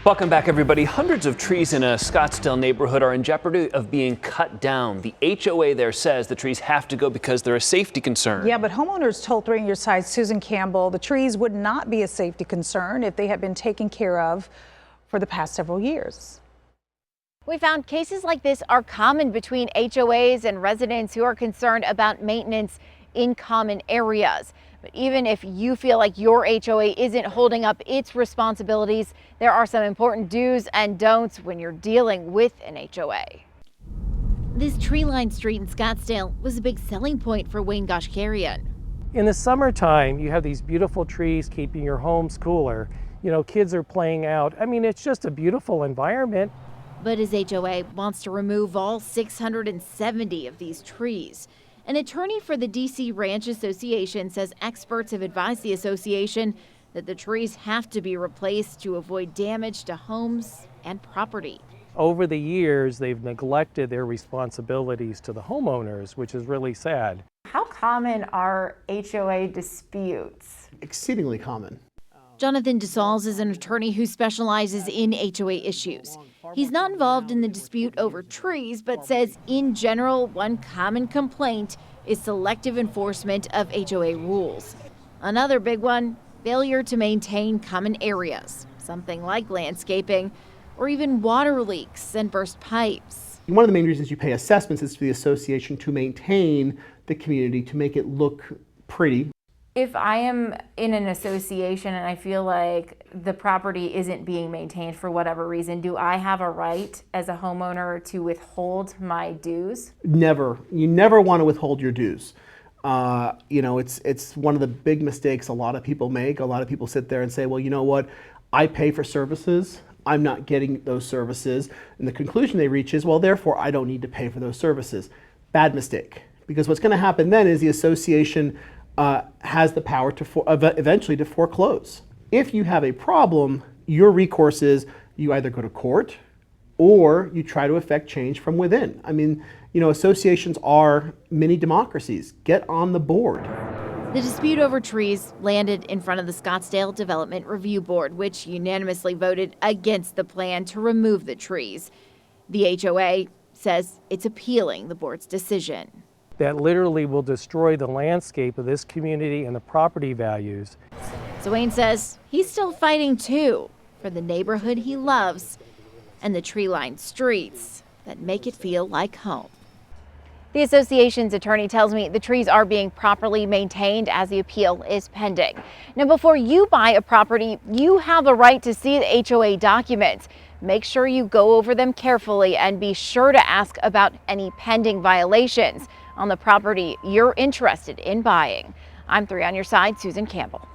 Welcome back, everybody. Hundreds of trees in a Scottsdale neighborhood are in jeopardy of being cut down. The HOA there says the trees have to go because they're a safety concern. Yeah, but homeowners told 3 on Your Side Susan Campbell the trees would not be a safety concern if they had been taken care of for the past several years. We found cases like this are common between HOAs and residents who are concerned about maintenance in common areas. But even if you feel like your HOA isn't holding up its responsibilities, there are some important do's and don'ts when you're dealing with an HOA. This tree-lined street in Scottsdale was a big selling point for Wayne Goshkarian. In the summertime, you have these beautiful trees keeping your homes cooler. You know, kids are playing out. I mean, it's just a beautiful environment. But his HOA wants to remove all 670 of these trees. An attorney for the DC Ranch Association says experts have advised the association that the trees have to be replaced to avoid damage to homes and property. Over the years, they've neglected their responsibilities to the homeowners, which is really sad. How common are HOA disputes? Exceedingly common. Jonathan DeSalles is an attorney who specializes in HOA issues. He's not involved in the dispute over trees, but says in general, one common complaint is selective enforcement of HOA rules. Another big one, failure to maintain common areas, something like landscaping or even water leaks and burst pipes. One of the main reasons you pay assessments is for the association to maintain the community, to make it look pretty. If I am in an association and I feel like the property isn't being maintained for whatever reason, do I have a right as a homeowner to withhold my dues? Never. You never want to withhold your dues. It's one of the big mistakes a lot of people make. A lot of people sit there and say, well, you know what? I pay for services. I'm not getting those services. And the conclusion they reach is, well, therefore, I don't need to pay for those services. Bad mistake. Because what's going to happen then is the association has the power to eventually to foreclose. If you have a problem, your recourse is you either go to court or you try to effect change from within. I mean, associations are mini democracies. Get on the board. The dispute over trees landed in front of the Scottsdale Development Review Board, which unanimously voted against the plan to remove the trees. The HOA says it's appealing the board's decision. That literally will destroy the landscape of this community and the property values. So Wayne says he's still fighting too for the neighborhood he loves and the tree-lined streets that make it feel like home. The association's attorney tells me the trees are being properly maintained as the appeal is pending. Now, before you buy a property, you have a right to see the HOA documents. Make sure you go over them carefully and be sure to ask about any pending violations on the property you're interested in buying. I'm 3 on Your Side, Susan Campbell.